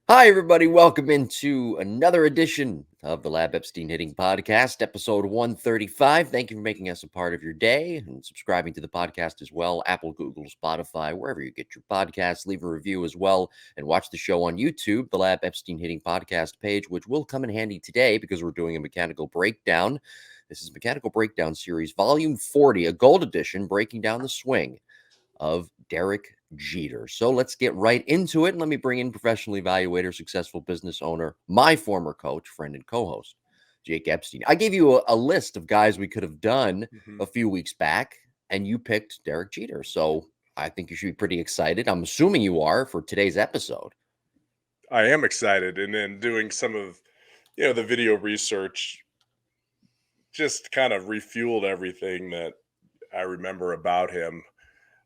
Hi, everybody. Welcome into another edition of the Lab Epstein Hitting Podcast, episode 135. Thank you for making us a part of your day and subscribing to the podcast as well. Apple, Google, Spotify, wherever you get your podcasts. Leave a review as well and watch the show on YouTube, the Lab Epstein Hitting Podcast page, which will come in handy today because we're doing a mechanical breakdown. This is Mechanical Breakdown Series, Volume 40, a gold edition, breaking down the swing of Derek Jeter. So let's get right into it. And let me bring in professional evaluator, successful business owner, my former coach, friend, and co host, Jake Epstein. I gave you a list of guys we could have done Mhm. a few weeks back, and you picked Derek Jeter. So I think you should be pretty excited. I'm assuming you are for today's episode. I am excited, and then doing some of the video research just kind of refueled everything that I remember about him,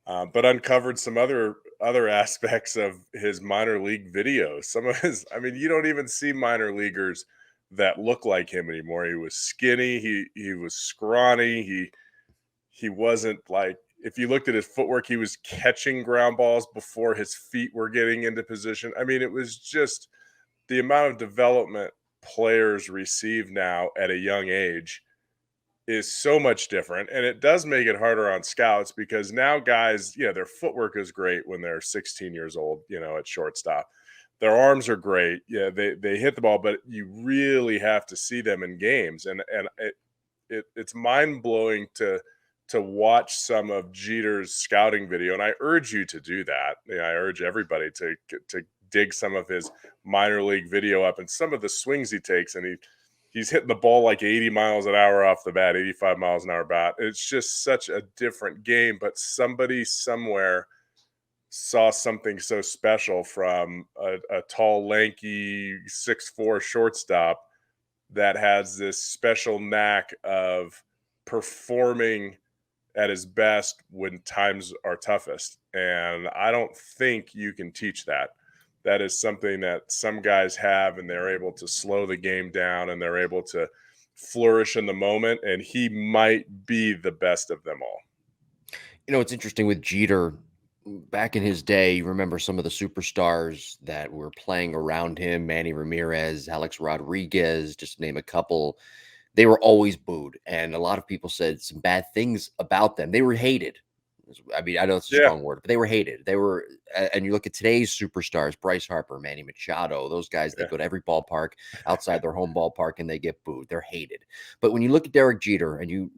but uncovered some other aspects of his minor league videos. Some of his, I mean, you don't even see minor leaguers that look like him anymore. He was skinny, he was scrawny, he wasn't like if you looked at his footwork, he was catching ground balls before his feet were getting into position. I mean, it was just the amount of development players receive now at a young age is so much different, and it does make it harder on scouts because now guys, their footwork is great when they're 16 years old, at shortstop. Their arms are great. Yeah, they hit the ball, but you really have to see them in games, and it's mind-blowing to watch some of Jeter's scouting video, and I urge you to do that. I urge everybody to dig some of his minor league video up and some of the swings he takes, and he's hitting the ball like 80 miles an hour off the bat, 85 miles an hour bat. It's just such a different game, but somebody somewhere saw something so special from a tall, lanky 6'4" shortstop that has this special knack of performing at his best when times are toughest. And I don't think you can teach that. That is something that some guys have, and they're able to slow the game down and they're able to flourish in the moment. And he might be the best of them all. It's interesting with Jeter. Back in his day, you remember some of the superstars that were playing around him, Manny Ramirez, Alex Rodriguez, just to name a couple. They were always booed, and a lot of people said some bad things about them. They were hated. I mean, I know it's a Yeah. strong word, but they were hated. They were, and you look at today's superstars, Bryce Harper, Manny Machado, those guys, they Yeah. go to every ballpark outside their home ballpark and they get booed. They're hated. But when you look at Derek Jeter and you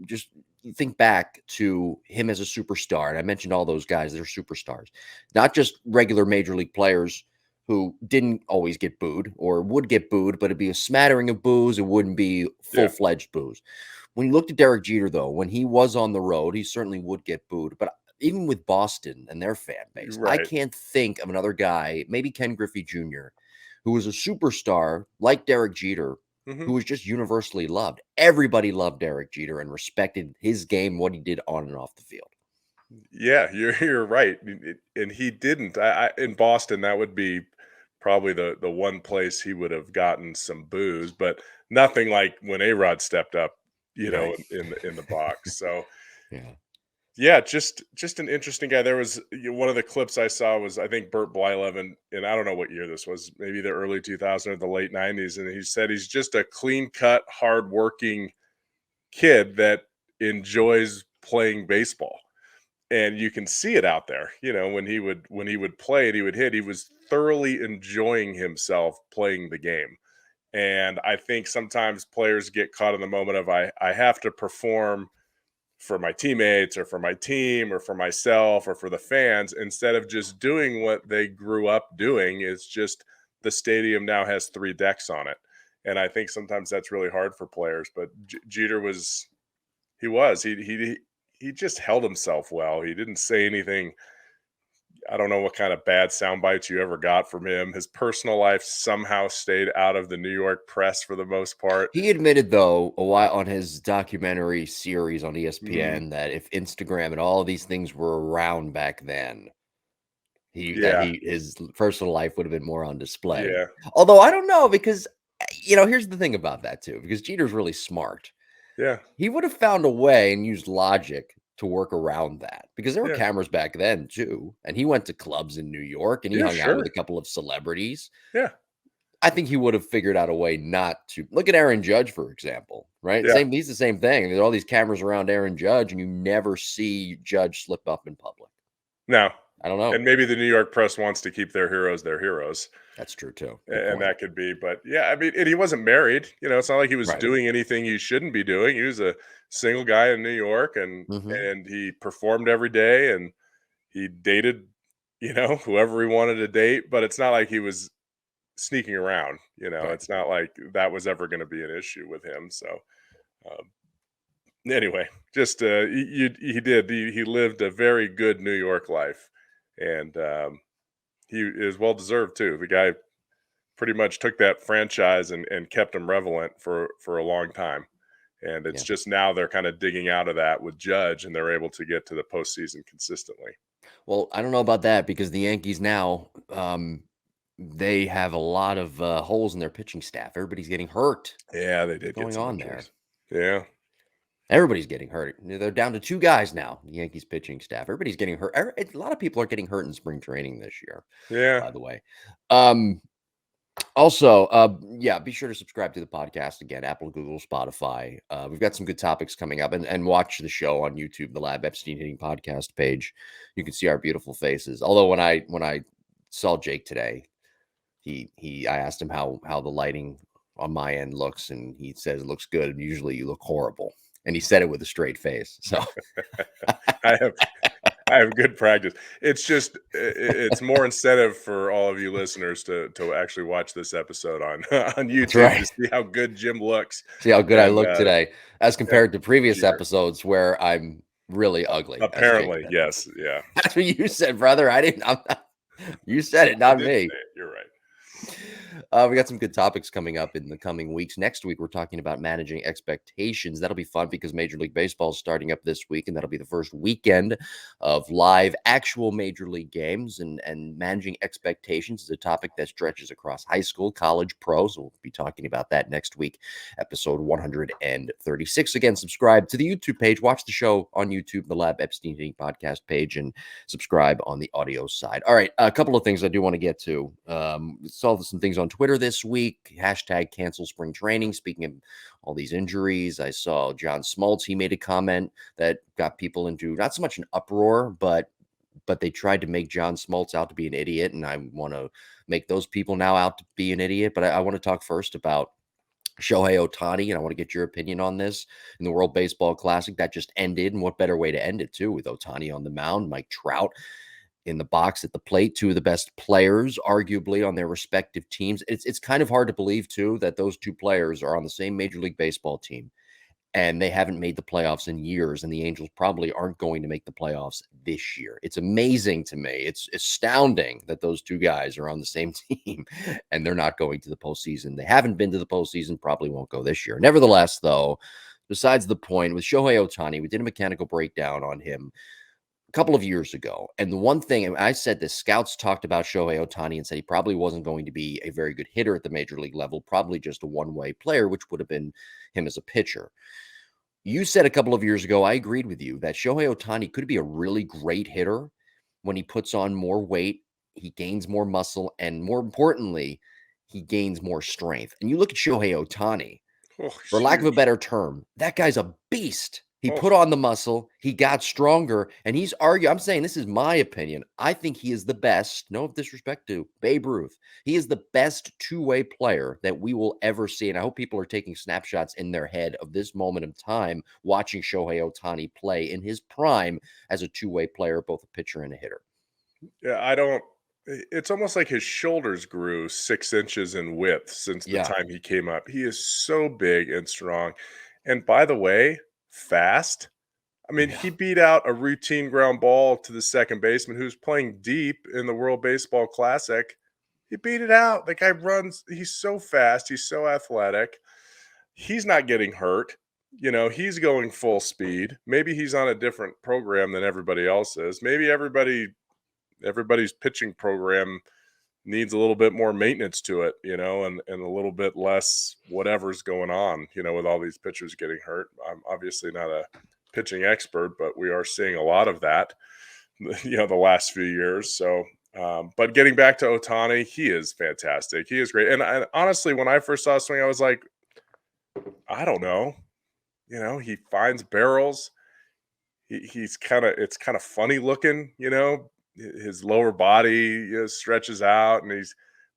think back to him as a superstar, and I mentioned all those guys, they're superstars, not just regular major league players who didn't always get booed or would get booed, but it'd be a smattering of boos. It wouldn't be Yeah. full-fledged boos. When you looked at Derek Jeter, though, when he was on the road, he certainly would get booed. But even with Boston and their fan base, I Right. can't think of another guy, maybe Ken Griffey Jr., who was a superstar like Derek Jeter, Hmm. who was just universally loved. Everybody loved Derek Jeter and respected his game, what he did on and off the field. Yeah, you're right. And he didn't. In Boston, that would be probably the one place he would have gotten some booze, but nothing like when A-Rod stepped up, Right. in the box. So Yeah. yeah, just an interesting guy. There was one of the clips I saw was I think Burt Blyleven, and I don't know what year this was, maybe the early 2000s or the late 90s, and he said he's just a clean cut, hardworking kid that enjoys playing baseball, and you can see it out there. When he would play and he would hit, he was thoroughly enjoying himself playing the game. And I think sometimes players get caught in the moment of I have to perform for my teammates or for my team or for myself or for the fans instead of just doing what they grew up doing. Is just the stadium now has three decks on it, and I think sometimes that's really hard for players. But Jeter was he was he just held himself well. He didn't say anything. I don't know what kind of bad sound bites you ever got from him. His personal life somehow stayed out of the New York press for the most part. He admitted, though, a while on his documentary series on Mhm. ESPN that if Instagram and all these things were around back then, Yeah, his personal life would have been more on display. yeah, Although I don't know because here's the thing about that too, because Jeter's really smart. yeah, He would have found a way and used logic to work around that because there were yeah, cameras back then too, and he went to clubs in New York and he yeah, hung out with sure, a couple of celebrities. yeah. I think he would have figured out a way not to. Look at Aaron Judge, for example, right? Yeah. He's the same thing. There's all these cameras around Aaron Judge, and you never see Judge slip up in public. No. I don't know. And maybe the New York press wants to keep their heroes. That's true too. Good And point. that could be, but yeah, I mean, and he wasn't married. It's not like he was Right. doing anything he shouldn't be doing. He was a single guy in New York, and Hmm. he performed every day, and he dated, whoever he wanted to date. But it's not like he was sneaking around. Right. It's not like that was ever going to be an issue with him. So anyway, just he lived a very good New York life, and he is well deserved too. The guy pretty much took that franchise and kept them relevant for a long time. And it's Yeah. just now they're kind of digging out of that with Judge, and they're able to get to the postseason consistently. Well, I don't know about that because the Yankees now, they have a lot of holes in their pitching staff. Everybody's getting hurt. Yeah, they What's did get going some on there? injuries. Yeah, Everybody's getting hurt. They're down to 2 guys now, the Yankees pitching staff. Everybody's getting hurt. A lot of people are getting hurt in spring training this year, yeah. by the way. Um, Also, yeah, be sure to subscribe to the podcast again, Apple, Google, Spotify. We've got some good topics coming up, and watch the show on YouTube, the Lab Epstein Hitting Podcast page. You can see our beautiful faces. Although when I saw Jake today, I asked him how the lighting on my end looks, and he says it looks good. And usually you look horrible, and he said it with a straight face. So I have I have good practice. It's just it's more incentive for all of you listeners to actually watch this episode on on that's YouTube to right. see how good Jim looks. See how good I And look today, as and compared to previous here, episodes where I'm really ugly, as Jake apparently, said. yes, yeah. That's what you said, brother. I didn't. I'm not, you said it, I not did me. say it. You're right. We got some good topics coming up in the coming weeks. Next week, we're talking about managing expectations. That'll be fun because Major League Baseball is starting up this week, and that'll be the first weekend of live, actual Major League games. And managing expectations is a topic that stretches across high school, college, pro. So we'll be talking about that next week, episode 136. Again, subscribe to the YouTube page. Watch the show on YouTube, the Lab Epstein Hitting Podcast page, and subscribe on the audio side. All right, a couple of things I do want to get to. Saw some things on Twitter this week. Hashtag cancel spring training. Speaking of all these injuries, I saw John Smoltz. He made a comment that got people into not so much an uproar, but they tried to make John Smoltz out to be an idiot, and I want to make those people now out to be an idiot. But I want to talk first about Shohei Ohtani, and I want to get your opinion on this in the World Baseball Classic that just ended, and what better way to end it too, with Ohtani on the mound, Mike Trout in the box at the plate, two of the best players, arguably, on their respective teams. It's kind of hard to believe too that those two players are on the same Major League Baseball team and they haven't made the playoffs in years, and the Angels probably aren't going to make the playoffs this year. It's amazing to me. It's astounding that those two guys are on the same team and they're not going to the postseason. They haven't been to the postseason, probably won't go this year. Nevertheless, though, besides the point, with Shohei Ohtani, we did a mechanical breakdown on him a couple of years ago. And the one thing, and I said this, scouts talked about Shohei Ohtani and said he probably wasn't going to be a very good hitter at the major league level, probably just a one-way player, which would have been him as a pitcher. You said a couple of years ago, I agreed with you, that Shohei Ohtani could be a really great hitter when he puts on more weight, he gains more muscle, and more importantly, he gains more strength. And you look at Shohei Ohtani, Oh, for he's lack of a huge. better term, that guy's a beast. He Oh, put on the muscle, he got stronger, and he's arguing. I'm saying this is my opinion. I think he is the best, no disrespect to Babe Ruth. He is the best two-way player that we will ever see. And I hope people are taking snapshots in their head of this moment of time, watching Shohei Ohtani play in his prime as a two-way player, both a pitcher and a hitter. yeah. I don't. It's almost like his shoulders grew 6 inches in width since the Yeah. time he came up. He is so big and strong. And by the way, fast. I mean, Yeah. he beat out a routine ground ball to the second baseman who's playing deep in the World Baseball Classic. He beat it out. The guy runs. He's so fast. He's so athletic. He's not getting hurt. He's going full speed. Maybe he's on a different program than everybody else is. Maybe everybody's pitching program needs a little bit more maintenance to it, and a little bit less whatever's going on, with all these pitchers getting hurt. I'm obviously not a pitching expert, but we are seeing a lot of that, the last few years. So But getting back to Ohtani, he is fantastic. He is great. And honestly, when I first saw a swing, I was like, I don't know. He finds barrels. He's kind of it's kind of funny looking. His lower body stretches out, and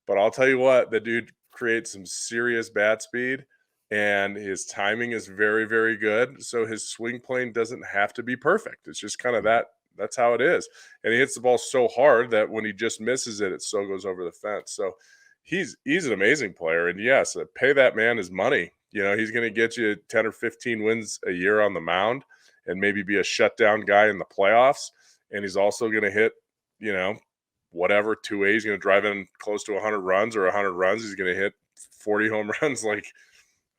But I'll tell you what, the dude creates some serious bat speed, and his timing is very, very good. So his swing plane doesn't have to be perfect. It's just kind of that. That's how it is. And he hits the ball so hard that when he just misses it, it still goes over the fence. So he's an amazing player. And yes, pay that man his money. He's going to get you 10 or 15 wins a year on the mound and maybe be a shutdown guy in the playoffs. And he's also going to hit, whatever 2A. He's going to drive in close to 100 runs or 100 runs. He's going to hit 40 home runs. Like,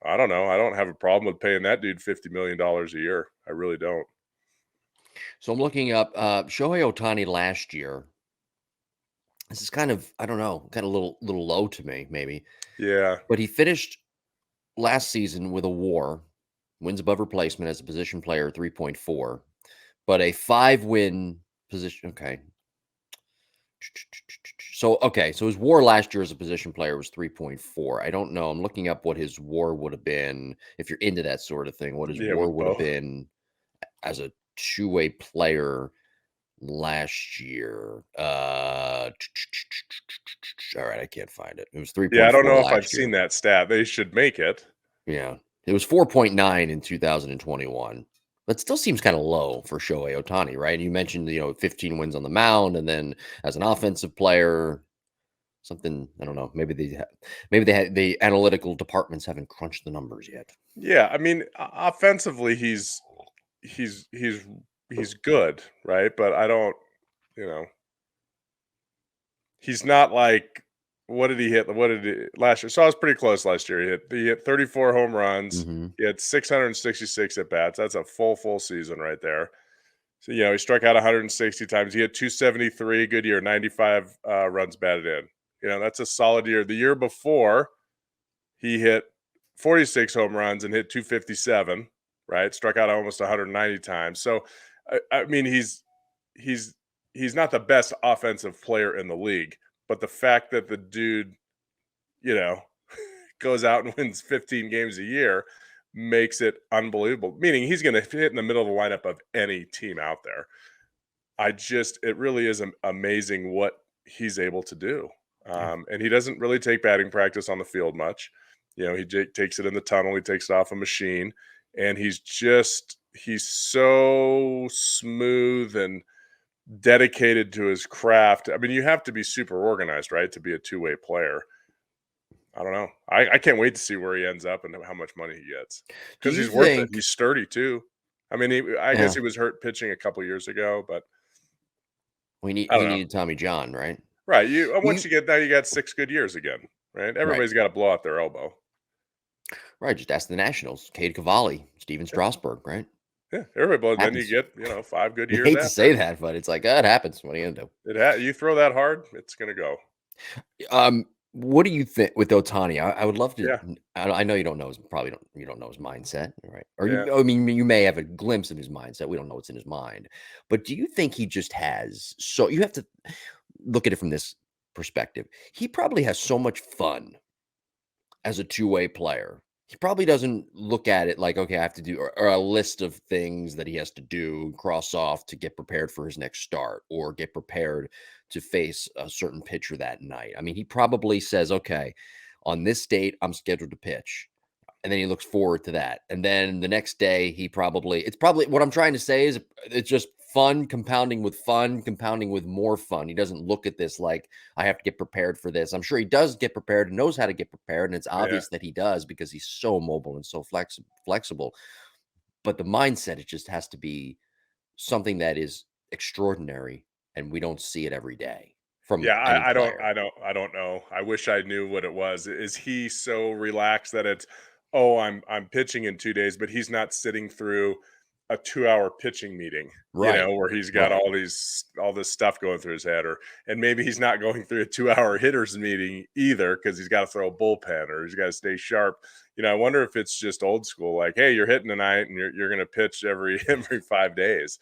I don't know. I don't have a problem with paying that dude $50 million a year. I really don't. So I'm looking up Shohei Ohtani last year. This is kind of, I don't know, kind of little low to me, maybe. Yeah. But he finished last season with a WAR, wins above replacement as a position player, 3.4, but a 5-win position. Okay. So his WAR last year as a position player was 3.4. I don't know. I'm looking up what his WAR would have been if you're into that sort of thing. What his Yeah, WAR with would have both. been as a two-way player last year. All right, I can't find it. It was Yeah, I don't 3.4 know if I've last seen year. that stat. They should make it. Yeah. It was 4.9 in 2021. But still seems kind of low for Shohei Ohtani, right? And you mentioned, 15 wins on the mound, and then as an offensive player, something I don't know. Maybe they had the analytical departments haven't crunched the numbers yet. Yeah, I mean, offensively, he's he's he's good, right? But I don't, you know, he's not like what did he hit? What did he last year? So I was pretty close last year. He hit 34 home runs. Hmm. He had 666 at bats. That's a full season right there. So he struck out 160 times. He had 273, good year, 95 runs batted in. That's a solid year. The year before, he hit 46 home runs and hit 257. Right, struck out almost 190 times. So, I mean, he's he's not the best offensive player in the league, but the fact that the dude, you know, goes out and wins 15 games a year makes it unbelievable. Meaning he's going to hit in the middle of the lineup of any team out there. It really is amazing what he's able to do. Yeah. And he doesn't really take batting practice on the field much. He takes it in the tunnel, he takes it off a machine, and he's so smooth and dedicated to his craft. I mean, you have to be super organized, right, to be a two-way player. I don't know. I can't wait to see where he ends up and how much money he gets Do because you he's worth it. think? He's sturdy too. I mean, I guess Yeah, he was hurt pitching a couple years ago, but I he don't know. needed Tommy John, right? Right. Do Once you you get that, you got 6 good years again, right? right? Everybody's got to blow out their elbow. Right. Just ask the Nationals. Cade Cavalli, Steven Yeah, Strasburg, right? yeah. Everybody blows. Then you Happens. get 5 good You years hate to after. say that, but it's like, it happens. What are you gonna do? You throw that hard, it's gonna go. What do you think with Otani? I would love to. Yeah, I know you don't know you don't know his mindset, right? Or yeah, I mean, you may have a glimpse of his mindset. We don't know what's in his mind, but do you think he just has? So you have to look at it from this perspective. He probably has so much fun as a two-way player. He probably doesn't look at it like, okay, I have to do or a list of things that he has to do, cross off to get prepared for his next start or get prepared to face a certain pitcher that night. I mean, he probably says, okay, on this date, I'm scheduled to pitch. And then he looks forward to that. And then the next day, it's probably what I'm trying to say is it's just fun, compounding with more fun. He doesn't look at this like I have to get prepared for this. I'm sure he does get prepared and knows how to get prepared. And it's yeah. obvious that he does because he's so mobile and so flexible. But the mindset, it just has to be something that is extraordinary. And we don't see it every day from Yeah, any I don't player. I don't I don't know. I wish I knew what it was. Is he so relaxed that it's, "Oh, I'm pitching in 2 days," but he's not sitting through a 2-hour pitching meeting, Right. where he's got Right. all this stuff going through his head, and maybe he's not going through a 2-hour hitters meeting either because 'cause he's gotta throw a bullpen or he's gotta stay sharp. I wonder if it's just old school, like, "Hey, you're hitting tonight, and you're gonna pitch every every 5 days."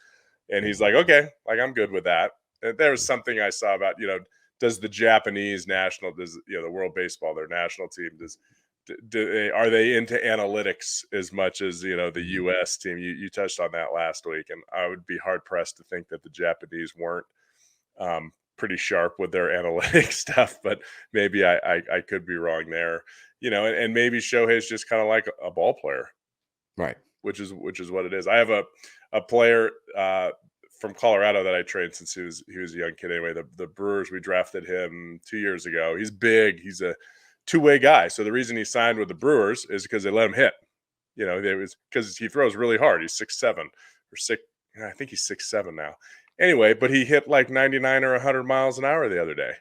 And he's Mhm. like, "Okay, like, I'm good with that." there was something I saw about, does the Japanese national, the World Baseball, their national team, are they into analytics as much as, the Mhm. U.S. team? You touched on that last week, and I would be hard pressed to think that the Japanese weren't pretty sharp with their analytics stuff, but maybe I could be wrong there, and maybe Shohei's just kind of like a ball player, Right. which is what it is. I have a player from Colorado that I trained since he was a young kid. Anyway, the Brewers, we drafted him 2 years ago. He's big. He's a two-way guy. So the reason he signed with the Brewers is because they let him hit. It was because he throws really hard. He's 6'7" or six. I think he's 6'7" now. Anyway, but he hit like 99 or 100 miles an hour the other day,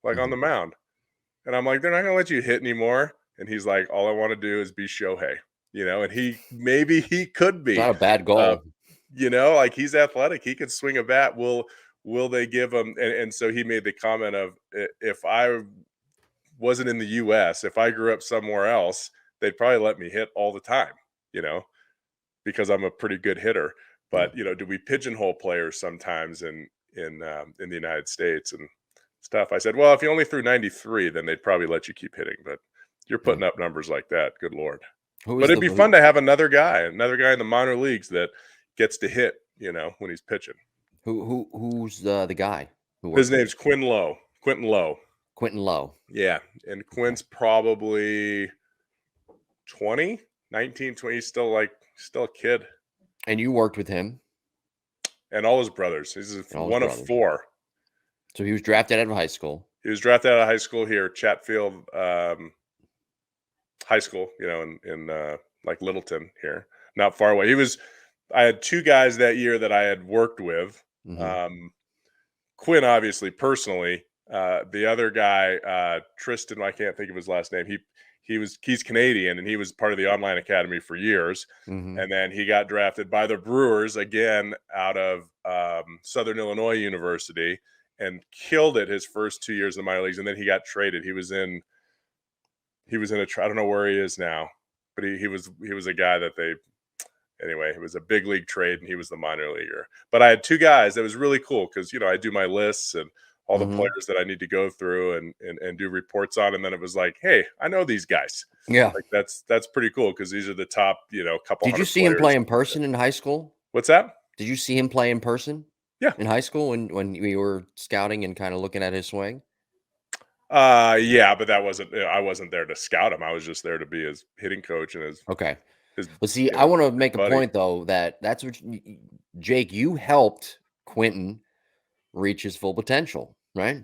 like on Mhm. the mound. And I'm like, they're not gonna let you hit anymore. And he's like, all I want to do is be Shohei. And maybe he could It's be. not a bad Uh, goal. like he's athletic. He can swing a bat. Will they give him? And so he made the comment of, if I wasn't in the US, if I grew up somewhere else, they'd probably let me hit all the time, you know, because I'm a pretty good hitter. Yeah. But do we pigeonhole players sometimes in the United States and stuff? I said, well, if you only threw 93, then they'd probably let you keep hitting. But you're Yeah. putting up numbers like that, good lord. Who But is it'd the be who, fun to have another guy in the minor leagues that gets to hit, when he's pitching. who's the guy who His worked with you? name's Quentin Lowe. Quentin Lowe. Yeah, and Okay. Quinn's probably 20, 19, 20. He's still a kid, And you worked with him and all his brothers. He's and all his one of brothers. four. So he was drafted out of high school. He was drafted out of high school here, Chatfield High School, in like Littleton here, not far away. I had two guys that year that I had worked with. Mhm. Um, Quinn, obviously, personally. The other guy, Tristan, I can't think of his last name. He's Canadian, and he was part of the online academy for years. Mhm. And then he got drafted by the Brewers again out of Southern Illinois University and killed it his first 2 years in the minor leagues. And then he got traded. He was in I don't know where he is now, but he was a guy that they anyway, it was a big league trade and he was the minor leaguer. But I had two guys that was really cool because I do my lists and all the Mhm. players that I need to go through and do reports on. And then it was like, hey, I know these guys. Yeah. Like that's pretty cool because these are the top, couple Did you hundred see him players. play in person in high school? What's that? Did you see him play in person Yeah. in high school when we were scouting and kinda looking at his swing? Yeah, but that wasn't I wasn't there to scout him. I was just there to be his hitting coach and Okay. his Well, see, I wanna his make a buddy. point though that that's what Jake, you helped Quentin reach his full potential, right?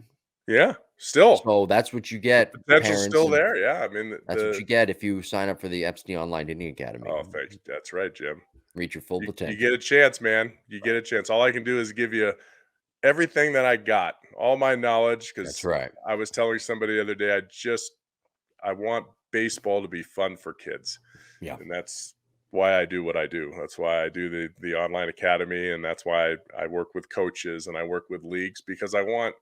Yeah, still So that's what you the get, potential's parents, still and there. Yeah. I mean that's what you get if you sign up for the Epstein Online Dating Academy. oh, thanks. That's right, Jim. Reach your full You get potential. a chance, man. You get a chance. All I can do is give you everything that I got, all my knowledge, That's because right. I was telling somebody the other day, I want baseball to be fun for kids, Yeah. and that's why I do what I do. That's why I do the online academy, and that's why I work with coaches and I work with leagues because I want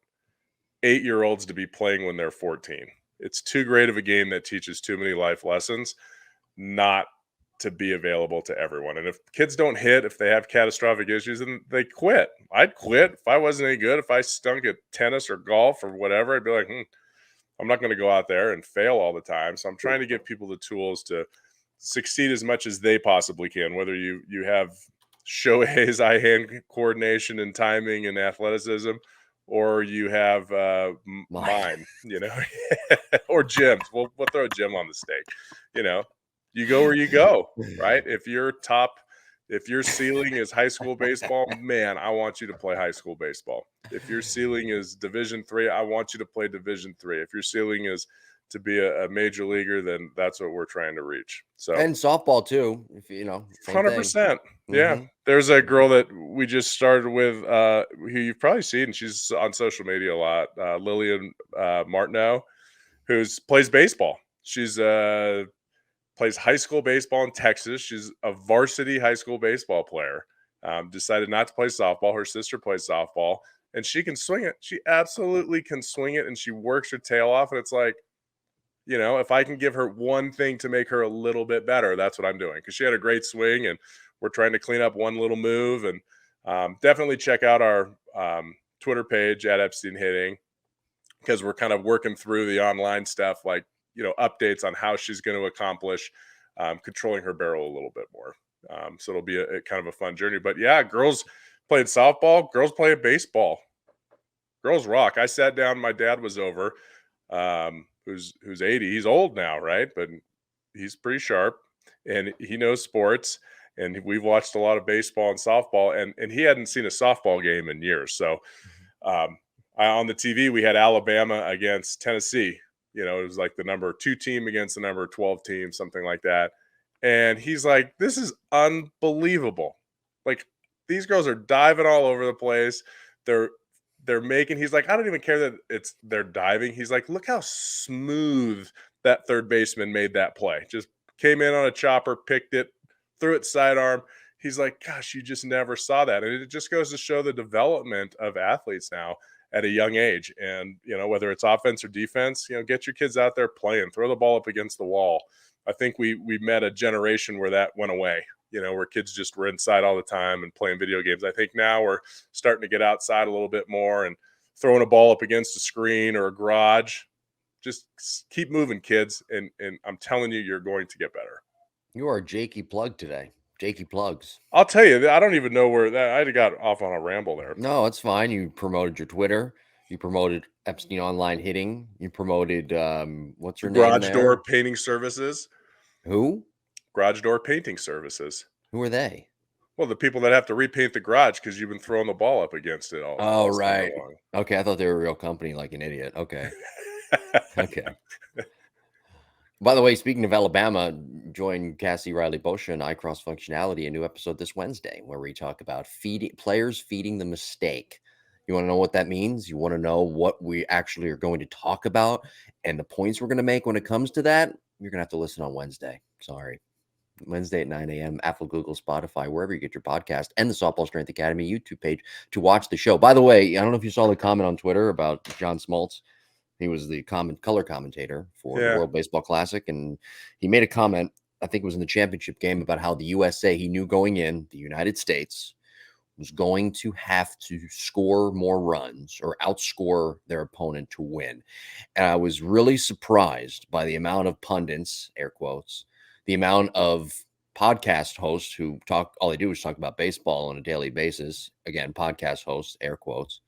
8-year-olds to be playing when they're 14. It's too great of a game that teaches too many life lessons, not to be available to everyone. And if kids don't hit, if they have catastrophic issues, then they quit. I'd quit if I wasn't any good. If I stunk at tennis or golf or whatever, I'd be like, I'm not going to go out there and fail all the time. So I'm trying to give people the tools to succeed as much as they possibly can. Whether you have Shohei's eye-hand coordination and timing and athleticism, or you have My mine, or Jim's. We'll throw Jim on the stake. You know, you go where you go, right? If your ceiling is high school baseball, man, I want you to play high school baseball. If your ceiling is Division 3, I want you to play Division 3. If your ceiling is to be a major leaguer, then that's what we're trying to reach. So and softball too, if same thing. 100%. Yeah. Mhm. There's a Mhm. girl that we just started with, who you've probably seen. She's on social media a lot. Lillian Martineau, who's plays baseball. She's plays high school baseball in Texas. She's a varsity high school baseball player. Decided not to play softball. Her sister plays softball, and she can swing it. She absolutely can swing it, and she works her tail off. And it's like, if I can give her one thing to make her a little bit better, that's what I'm doing. Because she had a great swing, and we're trying to clean up one little move. And definitely check out our Twitter page at Epstein Hitting, because we're kind of working through the online stuff, like, updates on how she's going to accomplish controlling her barrel a little bit more. So it'll be a kind of a fun journey. But yeah, girls playing softball, girls playing baseball. Girls rock. I sat down, my dad was over, who's 80. He's old now, right? But he's pretty sharp and he knows sports. And we've watched a lot of baseball and softball, and he hadn't seen a softball game in years. So on the TV, we had Alabama against Tennessee. It was like the number 2 team against the number 12 team, something like that. And he's like, this is unbelievable. Like, these girls are diving all over the place. They're making, he's like, I don't even care that they're diving. He's like, look how smooth that third baseman made that play. Just came in on a chopper, picked it, threw it sidearm. He's like, gosh, you just never saw that. And it just goes to show the development of athletes now at a young age. And, whether it's offense or defense, get your kids out there playing, throw the ball up against the wall. I think we met a generation where that went away, where kids just were inside all the time and playing video games. I think now we're starting to get outside a little bit more and throwing a ball up against a screen or a garage. Just keep moving, kids. And I'm telling you, you're going to get better. You are Jakey Plug today. Jakey Plugs. I'll tell you, I don't even know where I got off on a ramble there. No, it's fine. You promoted your Twitter. You promoted Epstein Online Hitting. You promoted, what's her name Garage there? Door Painting Services. Who? Garage Door Painting Services. Who are they? Well, the people that have to repaint the garage because you've been throwing the ball up against it all right. long. Okay, I thought they were a real company, like an idiot. Okay. Okay. By the way, speaking of Alabama, join Cassie Riley Bosha and iCross Functionality, a new episode this Wednesday, where we talk about players feeding the mistake. You want to know what that means? You want to know what we actually are going to talk about and the points we're going to make when it comes to that? You're going to have to listen on Wednesday. Sorry. Wednesday at 9 a.m., Apple, Google, Spotify, wherever you get your podcast, and the Softball Strength Academy YouTube page to watch the show. By the way, I don't know if you saw the comment on Twitter about John Smoltz. He was the color commentator for the World Baseball Classic, and he made a comment, I think it was in the championship game, about how the USA, he knew going in, the United States, was going to have to score more runs or outscore their opponent to win. And I was really surprised by the amount of pundits, air quotes, the amount of podcast hosts who all they do is talk about baseball on a daily basis. Again, podcast hosts, air quotes.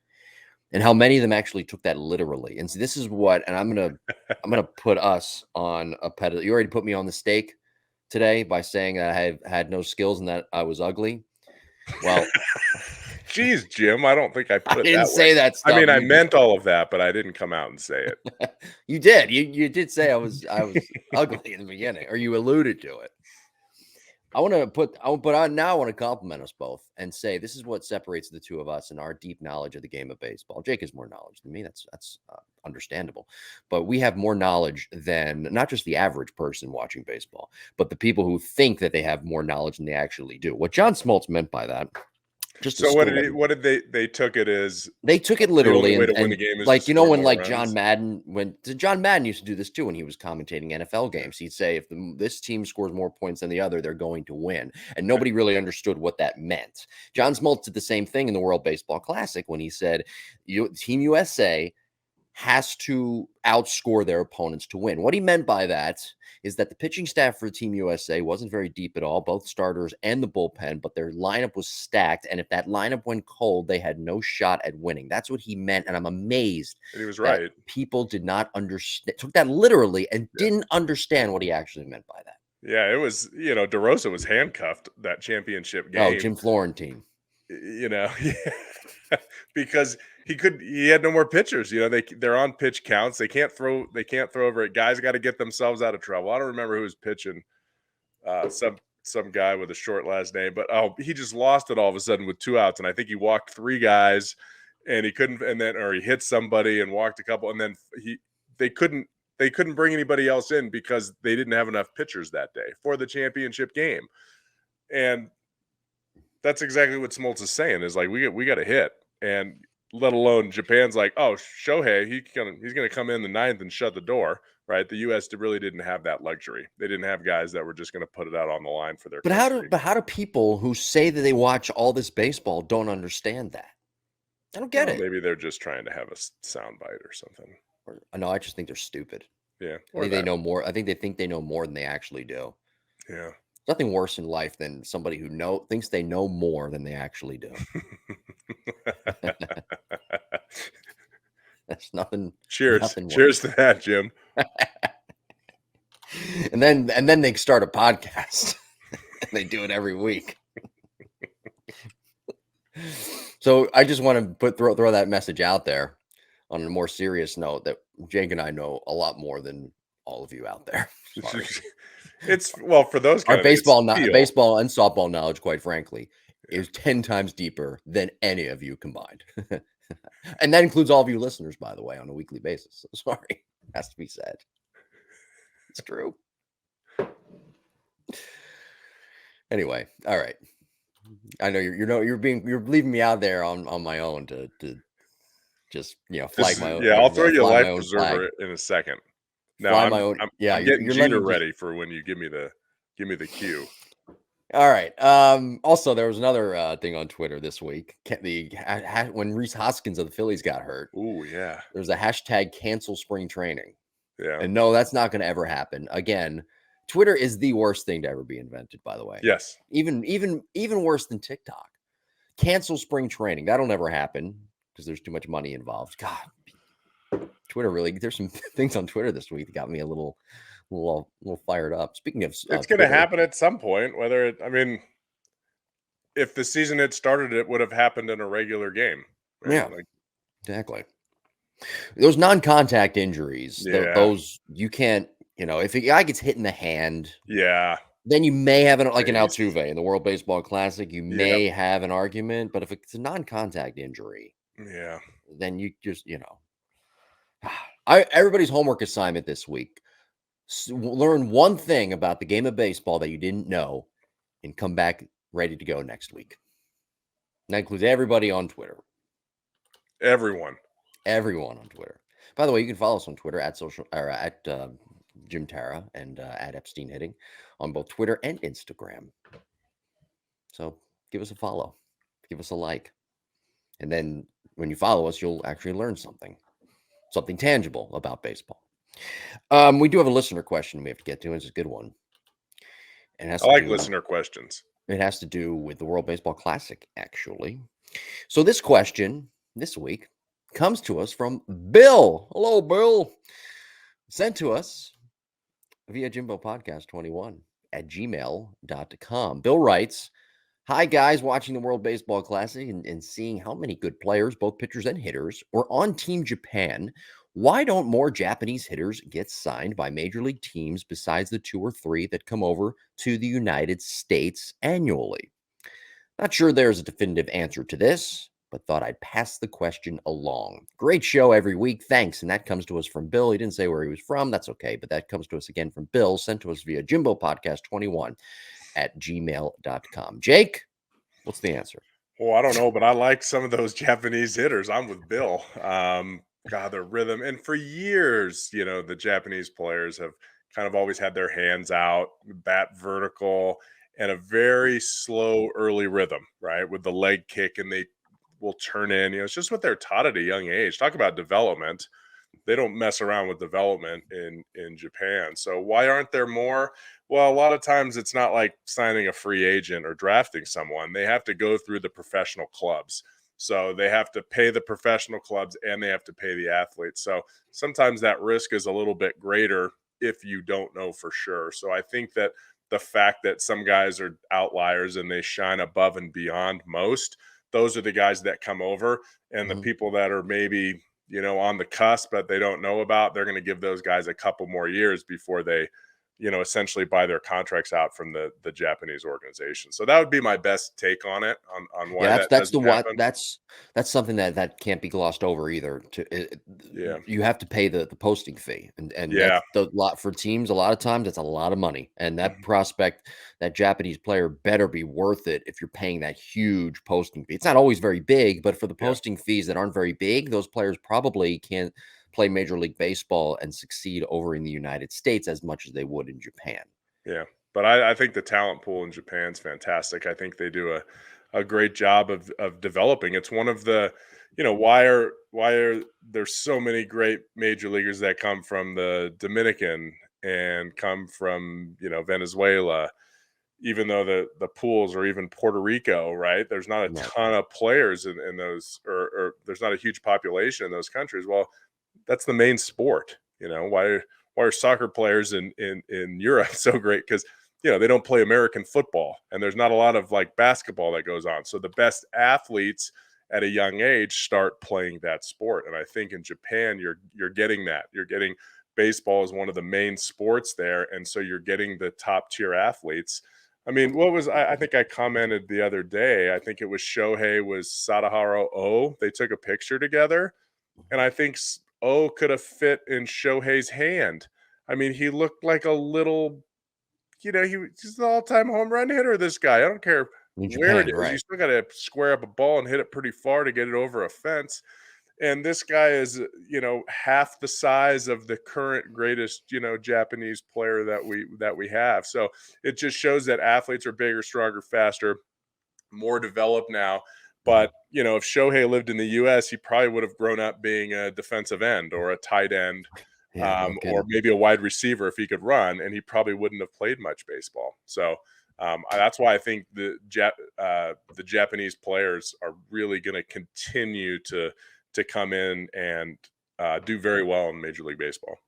And how many of them actually took that literally. And so this is what, and I'm gonna put us on a pedestal. You already put me on the stake today by saying that I have had no skills and that I was ugly. Well, geez, Jim, I don't think I put it that way. I didn't say that stuff. I mean, I meant all of that, but I didn't come out and say it. You did. You did say I was ugly in the beginning, or you alluded to it. I want to compliment us both and say this is what separates the two of us and our deep knowledge of the game of baseball. Jake has more knowledge than me. That's understandable, but we have more knowledge than not just the average person watching baseball, but the people who think that they have more knowledge than they actually do. What John Smoltz meant by that. So what did they took it as? They took it literally, the way to win the game is like, when like runs. John Madden John Madden used to do this too when he was commentating NFL games. He'd say if this team scores more points than the other, they're going to win, and nobody really understood what that meant. John Smoltz did the same thing in the World Baseball Classic when he said, Team USA has to outscore their opponents to win. What he meant by that is that the pitching staff for Team USA wasn't very deep at all, both starters and the bullpen, but their lineup was stacked. And if that lineup went cold, they had no shot at winning. That's what he meant. And I'm amazed and he was right. People did not understand, took that literally and didn't understand what he actually meant by that. Yeah, it was, DeRosa was handcuffed that championship game. Oh, Jim Florentine. Because he had no more pitchers. They're on pitch counts. They can't throw over it. Guys got to get themselves out of trouble. I don't remember who was pitching. Some guy with a short last name, but he just lost it all of a sudden with 2 outs, and I think he walked 3 guys, and he couldn't, or he hit somebody and walked a couple, and then they couldn't bring anybody else in because they didn't have enough pitchers that day for the championship game, and that's exactly what Smoltz is saying. Is like we got to hit, and let alone Japan's like, oh, Shohei, he's gonna come in the 9th and shut the door. Right, the U.S. really didn't have that luxury. They didn't have guys that were just going to put it out on the line for their. But how do people who say that they watch all this baseball don't understand that? I don't get Well, it. maybe they're just trying to have a sound bite or something. No, I just think they're stupid. Yeah, I or think they that. know more. I think they know more than they actually do. Yeah. Nothing worse in life than somebody who thinks they know more than they actually do. That's nothing Cheers. nothing Cheers worse. to that, Jim. And then they start a podcast. And they do it every week. So I just want to throw that message out there on a more serious note that Jake and I know a lot more than all of you out there. Sorry. It's well for those Our kind of it's feel. baseball and softball knowledge, quite frankly, is 10 times deeper than any of you combined. And that includes all of you listeners, by the way, on a weekly basis. So sorry. Has to be said. It's true. Anyway, all right. I know you're leaving me out there on my own to just flag my own I'll throw you a fly my life own flag. preserver in a second. Now Fly my I'm own. I'm Yeah, I'm getting you're letting Jeter me just. ready for when you give me the cue. All right. Also, there was another thing on Twitter this week. When Reese Hoskins of the Phillies got hurt, Oh yeah. there's a hashtag cancel spring training. Yeah. And no, that's not going to ever happen. Again, Twitter is the worst thing to ever be invented, by the way. Yes. Even worse than TikTok. Cancel spring training. That'll never happen because there's too much money involved. God, Twitter really. There's some things on Twitter this week that got me a little fired up. Speaking of It's going to Twitter, happen at some point. I mean, if the season had started, it would have happened in a regular game, right? yeah, Like, exactly. Those non-contact injuries, yeah, those you can't. If a guy gets hit in the hand, yeah, then you may have like an face, Altuve in the World Baseball Classic. You yeah, may have an argument, but if it's a non-contact injury, yeah. then you just everybody's homework assignment this week: learn one thing about the game of baseball that you didn't know, and come back ready to go next week. And that includes everybody on Twitter. Everyone. Everyone on Twitter. By the way, you can follow us on Twitter at Jim Tara and at Epstein Hitting on both Twitter and Instagram. So give us a follow, give us a like, and then when you follow us, you'll actually learn something tangible about baseball. We do have a listener question we have to get to, and it's a good one. It has I to like do. listener questions. It has to do with the World Baseball Classic, actually. So this question this week comes to us from Bill. Hello, Bill. Sent to us via Jimbo Podcast 21 at gmail.com. Bill writes, hi, guys, watching the World Baseball Classic and seeing how many good players, both pitchers and hitters, were on Team Japan. Why don't more Japanese hitters get signed by major league teams besides the 2 or 3 that come over to the United States annually? Not sure there's a definitive answer to this, but thought I'd pass the question along. Great show every week. Thanks. And that comes to us from Bill. He didn't say where he was from. That's okay. But that comes to us again from Bill, sent to us via Jimbo Podcast 21 at gmail.com. Jake, what's the answer? Well, I don't know, but I like some of those Japanese hitters. I'm with Bill. God, their rhythm. And for years, the Japanese players have kind of always had their hands out, bat vertical, and a very slow early rhythm, right? With the leg kick, and they will turn in. It's just what they're taught at a young age. Talk about development. They don't mess around with development in Japan. So why aren't there more? Well, a lot of times it's not like signing a free agent or drafting someone. They have to go through the professional clubs. So they have to pay the professional clubs and they have to pay the athletes. So sometimes that risk is a little bit greater if you don't know for sure. So I think that the fact that some guys are outliers and they shine above and beyond most, those are the guys that come over. And the Mhm. people that are maybe on the cusp that they don't know about, they're going to give those guys a couple more years before they, essentially buy their contracts out from the Japanese organization. So that would be my best take on it, on Yeah, why that that's the doesn't what happen. that's something that can't be glossed over either. Yeah. You have to pay the posting fee, and Yeah. that's the lot for teams. A lot of times, it's a lot of money, and that Mhm. prospect, that Japanese player, better be worth it if you're paying that huge posting fee. It's not always very big, but for the Yeah. posting fees that aren't very big, those players probably can't play Major League Baseball and succeed over in the United States as much as they would in Japan. Yeah. But I think the talent pool in Japan's fantastic. I think they do a great job of developing. It's one of the why are there so many great major leaguers that come from the Dominican and come from, Venezuela, even though the pools, or even Puerto Rico, right? There's not a Right. ton of players in those, or there's not a huge population in those countries. Well, that's the main sport. Why are soccer players in Europe so great? Because they don't play American football, and there's not a lot of like basketball that goes on. So the best athletes at a young age start playing that sport. And I think in Japan, you're getting that. You're getting baseball is one of the main sports there, and so you're getting the top tier athletes. I mean, I think I commented the other day. I think it was Shohei was Sadaharu O. They took a picture together, and I think O could have fit in Shohei's hand. I mean, he looked like a little, he's an all-time home run hitter. This guy, I don't care In where it Japan, is. You right. still got to square up a ball and hit it pretty far to get it over a fence. And this guy is, half the size of the current greatest, Japanese player that we have. So it just shows that athletes are bigger, stronger, faster, more developed now. Mhm. But, if Shohei lived in the US, he probably would have grown up being a defensive end or a tight end, Yeah, no or kidding. maybe a wide receiver if he could run, and he probably wouldn't have played much baseball. So that's why I think the Japanese players are really going to continue to come in and do very well in Major League Baseball.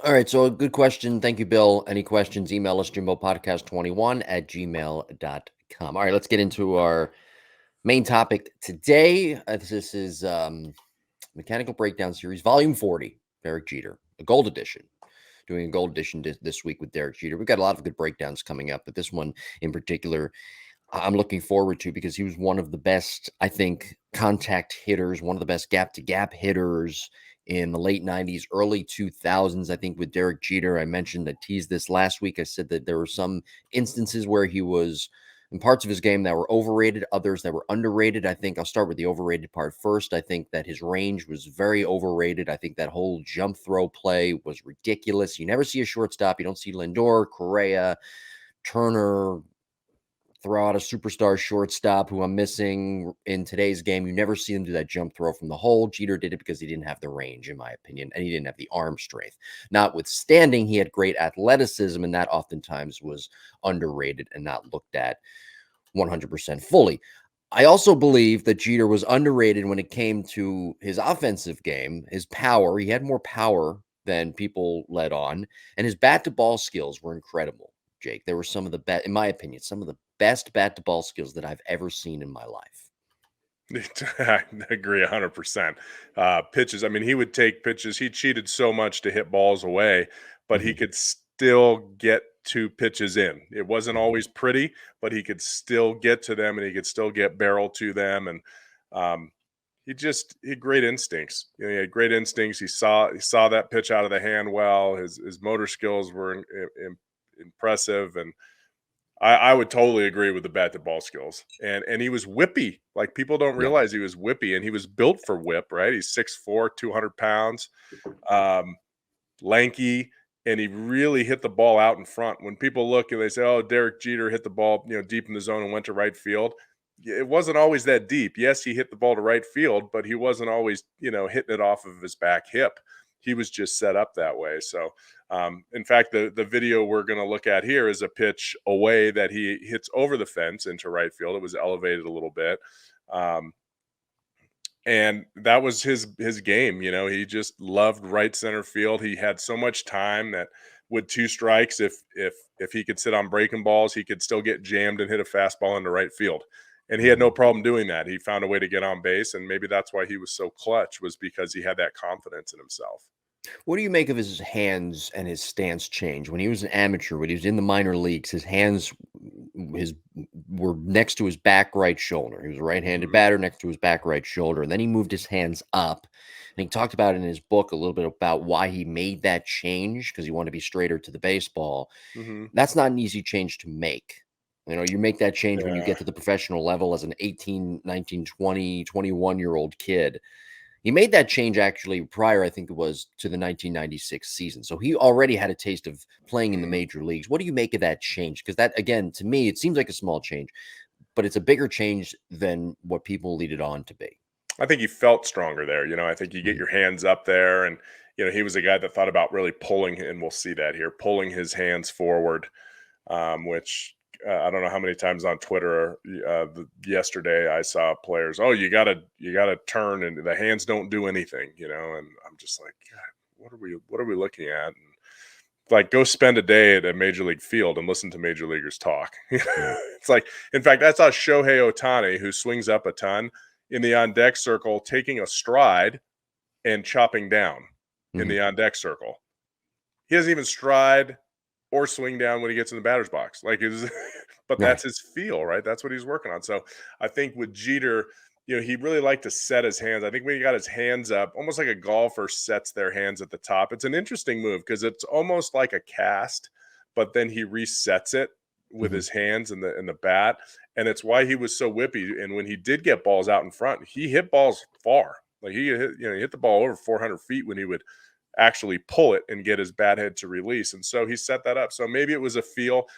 All right, so a good question. Thank you, Bill. Any questions, email us jimbopodcast21@gmail.com. All right, let's get into our main topic today. This is Mechanical Breakdown Series, Volume 40, Derek Jeter, a gold edition. Doing a gold edition this week with Derek Jeter. We've got a lot of good breakdowns coming up, but this one in particular, I'm looking forward to because he was one of the best, I think, contact hitters, one of the best gap to gap hitters in the late 90s, early 2000s. I think with Derek Jeter, I mentioned, I teased this last week. I said that there were some instances where he was in parts of his game that were overrated, others that were underrated. I think I'll start with the overrated part first. I think that his range was very overrated. I think that whole jump throw play was ridiculous. You never see a shortstop. You don't see Lindor, Correa, Turner throw out a superstar shortstop who I'm missing in today's game. You never see him do that jump throw from the hole. Jeter did it because he didn't have the range, in my opinion, and he didn't have the arm strength. Notwithstanding, he had great athleticism, and that oftentimes was underrated and not looked at 100% fully. I also believe that Jeter was underrated when it came to his offensive game, his power. He had more power than people let on, and his bat to ball skills were incredible. Jake, there were some of the best, in my opinion, some of the best bat to ball skills that I've ever seen in my life. I agree 100%. Pitches, I mean, he would take pitches. He cheated so much to hit balls away, but he Mhm. could still get two pitches in. It wasn't always pretty, but he could still get to them, and he could still get barrel to them. And um, he had great instincts. He had great instincts. He saw that pitch out of the hand well. His motor skills were impressive, and I would totally agree with the bat to ball skills. And he was whippy. Like, people don't Yeah. realize he was whippy, and he was built for whip, right? He's 6'4", 200 pounds, um, lanky, and he really hit the ball out in front. When people look and they say, "Oh, Derek Jeter hit the ball, deep in the zone and went to right field," it wasn't always that deep. Yes, he hit the ball to right field, but he wasn't always, hitting it off of his back hip. He was just set up that way. So, in fact, the video we're going to look at here is a pitch away that he hits over the fence into right field. It was elevated a little bit. Um, and that was his game. He just loved right center field. He had so much time that with two strikes, if he could sit on breaking balls, he could still get jammed and hit a fastball into right field. And he had no Mhm. problem doing that. He found a way to get on base, and maybe that's why he was so clutch, was because he had that confidence in himself. What do you make of his hands and his stance change? When he was an amateur, when he was in the minor leagues, his hands his were next to his back right shoulder. He was a right-handed Mhm. batter next to his back right shoulder. And then he moved his hands up. And he talked about in his book a little bit about why he made that change because he wanted to be straighter to the baseball. Mhm. That's not an easy change to make. You make that change when you Yeah. get to the professional level as an 18, 19, 20, 21-year-old kid. He made that change actually prior, I think it was, to the 1996 season. So he already had a taste of playing in the Mhm. major leagues. What do you make of that change? Because that, again, to me, it seems like a small change, but it's a bigger change than what people lead it on to be. I think he felt stronger there. I think you get Mhm. your hands up there, and he was a guy that thought about really pulling, and we'll see that here, pulling his hands forward, which I don't know how many times on Twitter yesterday I saw players, oh, you gotta turn, and the hands don't do anything, and I'm just like, God, what are we looking at? And like, go spend a day at a major league field and listen to major leaguers talk. Right. It's like, in fact, I saw Shohei Ohtani, who swings up a ton, in the on deck circle, taking a stride and chopping down in Mhm. the on deck circle. He doesn't even stride or swing down when he gets in the batter's box. Like, it is, but Right. that's his feel, right? That's what he's working on. So I think with Jeter, he really liked to set his hands. I think when he got his hands up, almost like a golfer sets their hands at the top. It's an interesting move because it's almost like a cast, but then he resets it with Mhm. his hands and the bat. And it's why he was so whippy. And when he did get balls out in front, he hit balls far. Like, he hit the ball over 400 feet when he would actually pull it and get his bat head to release. And so he set that up. So maybe it was a feel.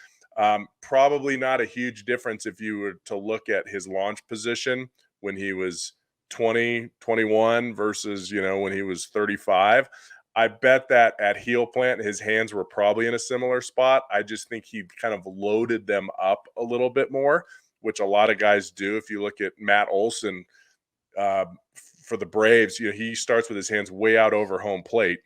Probably not a huge difference if you were to look at his launch position when he was 20, 21 versus, when he was 35. I bet that at heel plant, his hands were probably in a similar spot. I just think he kind of loaded them up a little bit more, which a lot of guys do. If you look at Matt Olson, uh, for the Braves, he starts with his hands way out over home plate,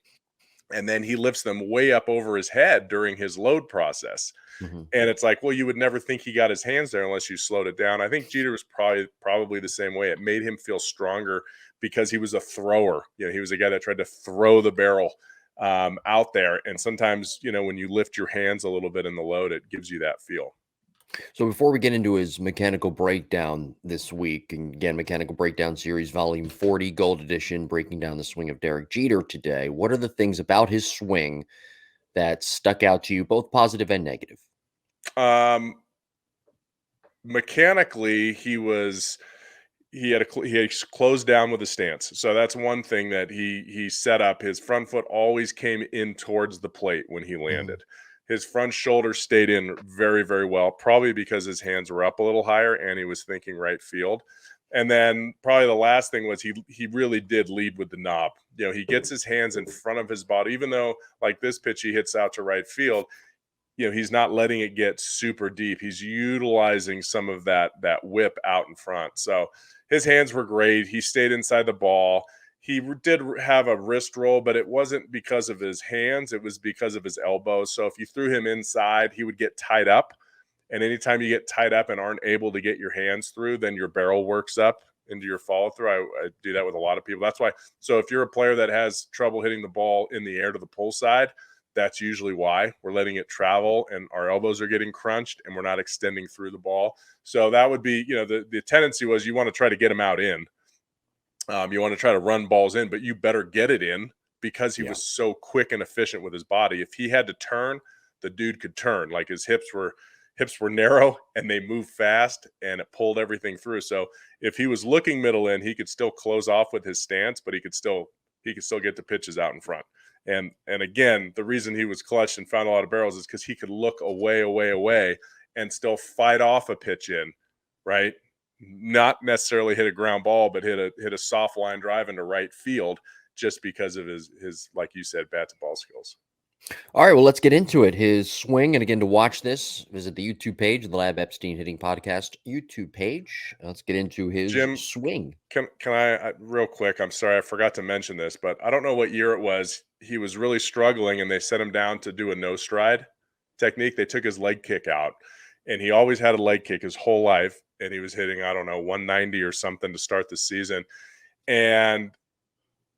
and then he lifts them way up over his head during his load process. Mhm. And it's like, well, you would never think he got his hands there unless you slowed it down. I think Jeter was probably the same way. It made him feel stronger because he was a thrower. He was a guy that tried to throw the barrel out there. And sometimes, when you lift your hands a little bit in the load, it gives you that feel. So before we get into his mechanical breakdown this week, and again, mechanical breakdown series, volume 40, gold edition, breaking down the swing of Derek Jeter today. What are the things about his swing that stuck out to you, both positive and negative? Um, Mechanically, he had closed down with his stance. So that's one thing that he set up. His front foot always came in towards the plate when he Mhm. landed. His front shoulder stayed in very, very well, probably because his hands were up a little higher and he was thinking right field. And then probably the last thing was he really did lead with the knob. He gets his hands in front of his body, even though, like, this pitch he hits out to right field. He's not letting it get super deep. He's utilizing some of that whip out in front. So his hands were great. He stayed inside the ball. He did have a wrist roll, but it wasn't because of his hands. It was because of his elbows. So if you threw him inside, he would get tied up. And anytime you get tied up and aren't able to get your hands through, then your barrel works up into your follow through. I do that with a lot of people. That's why. So if you're a player that has trouble hitting the ball in the air to the pull side, that's usually why we're letting it travel and our elbows are getting crunched and we're not extending through the ball. So that would be, the tendency was you want to try to get him out in. You want to try to run balls in, but you better get it in because he Yeah. was so quick and efficient with his body. If he had to turn, the dude could turn. Like, his hips were narrow and they moved fast and it pulled everything through. So if he was looking middle in, he could still close off with his stance, but he could still get the pitches out in front. And again, the reason he was clutched and found a lot of barrels is because he could look away, away, away, and still fight off a pitch in, right? Not necessarily hit a ground ball, but hit a soft line drive into right field just because of his, like you said, bat to ball skills. All right, well, let's get into it. His swing, and again, to watch this, visit the YouTube page, the Lab Epstein Hitting Podcast YouTube page. Let's get into his Jim, swing. can I real quick? I'm sorry, I forgot to mention this, but I don't know what year it was. He was really struggling, and they set him down to do a no stride technique. They took his leg kick out, and he always had a leg kick his whole life, and he was hitting, I don't know, 190 or something to start the season, and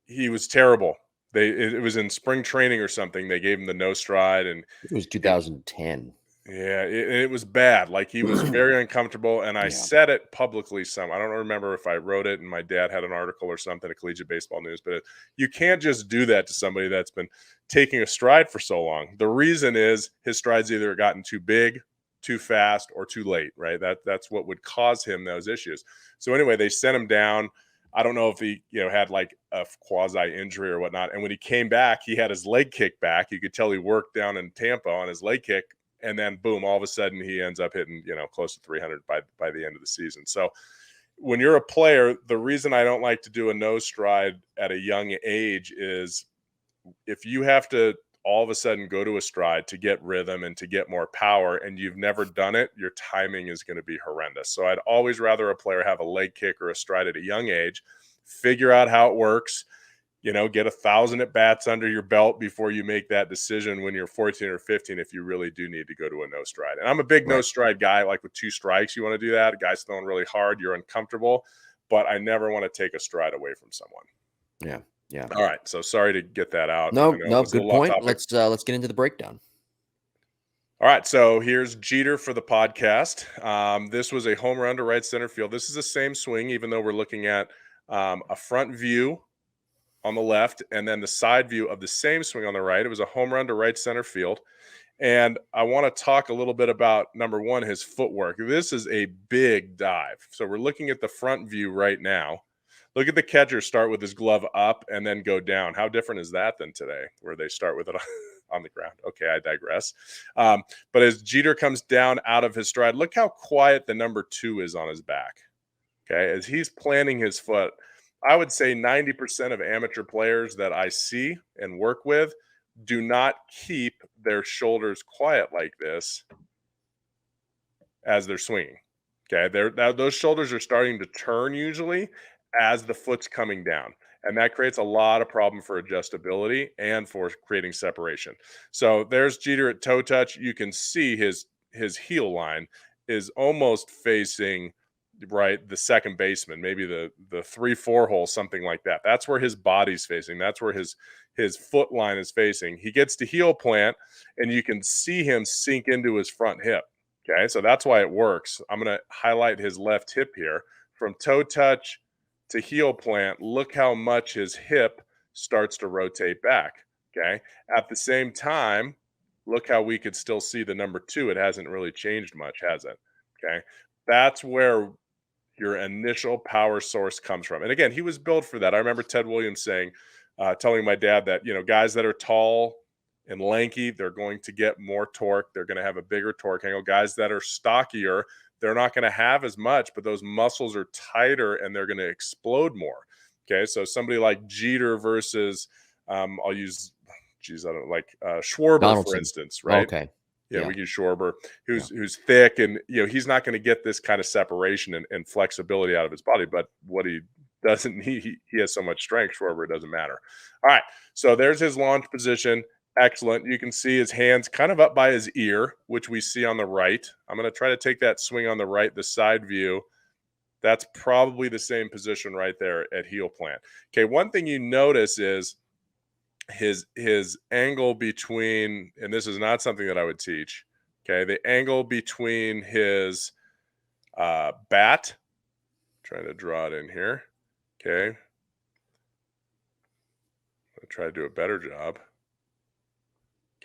he was terrible. It was in spring training or something. They gave him the no stride, and It was he, 2010. yeah, it was bad. Like, he was very uncomfortable, and I Yeah. said it publicly some. I don't remember if I wrote it and my dad had an article or something at Collegiate Baseball News, but you can't just do that to somebody that's been taking a stride for so long. The reason is his strides either gotten too big, too fast, or too late, right? That's what would cause him those issues. So anyway, they sent him down. I don't know if he, had like a quasi injury or whatnot. And when he came back, he had his leg kick back. You could tell he worked down in Tampa on his leg kick, and then boom, all of a sudden he ends up hitting, close to 300 by the end of the season. So when you're a player, the reason I don't like to do a nose stride at a young age is if you have to all of a sudden go to a stride to get rhythm and to get more power and you've never done it, your timing is going to be horrendous. So I'd always rather a player have a leg kick or a stride at a young age, figure out how it works, get 1,000 at bats under your belt before you make that decision when you're 14 or 15 if you really do need to go to a no stride. And I'm a big no Right. stride guy. Like with 2 strikes, you want to do that. A guy's throwing really hard, you're uncomfortable, but I never want to take a stride away from someone. Yeah. Yeah. All right, so sorry to get that out. I No, know it no, was a good little off point. topic. Let's get into the breakdown. All right, so here's Jeter for the podcast. This was a home run to right center field. This is the same swing, even though we're looking at a front view on the left and then the side view of the same swing on the right. It was a home run to right center field. And I want to talk a little bit about, number one, his footwork. This is a big dive. So we're looking at the front view right now. Look at the catcher start with his glove up and then go down. How different is that than today, where they start with it on the ground? Okay, I digress. But as Jeter comes down out of his stride, look how quiet the number 2 is on his back. Okay, as he's planting his foot, I would say 90% of amateur players that I see and work with do not keep their shoulders quiet like this as they're swinging. Okay, those shoulders are starting to turn usually as the foot's coming down, and that creates a lot of problem for adjustability and for creating separation. So there's Jeter at toe touch. You can see his heel line is almost facing right the second baseman, maybe the 3-4 hole, something like that. That's where his body's facing. That's where his foot line is facing. He gets to heel plant, and you can see him sink into his front hip. Okay, so that's why it works. I'm going to highlight his left hip here. From toe touch to heel plant, look how much his hip starts to rotate back. Okay, at the same time, look how we could still see the number 2. It hasn't really changed much, has it? Okay, that's where your initial power source comes from. And again, he was built for that. I remember Ted Williams saying, telling my dad that, guys that are tall and lanky, they're going to get more torque. They're going to have a bigger torque angle. Guys that are stockier, they're not going to have as much, but those muscles are tighter and they're going to explode more. Okay. So somebody like Jeter versus, I'll use, I don't know, like Schwarber, for Donaldson. instance, right? Okay. Yeah, Yeah. we use Schwarber, Yeah. who's thick, and he's not going to get this kind of separation and flexibility out of his body. But what he doesn't need, he has so much strength. Schwarber, it doesn't matter. All right, so there's his launch position. Excellent. You can see his hands kind of up by his ear, which we see on the right. I'm going to try to take that swing on the right, the side view. That's probably the same position right there at heel plant. Okay, one thing you notice is his angle between, and this is not something that I would teach, okay, the angle between his bat, trying to draw it in here, okay, I'll try to do a better job.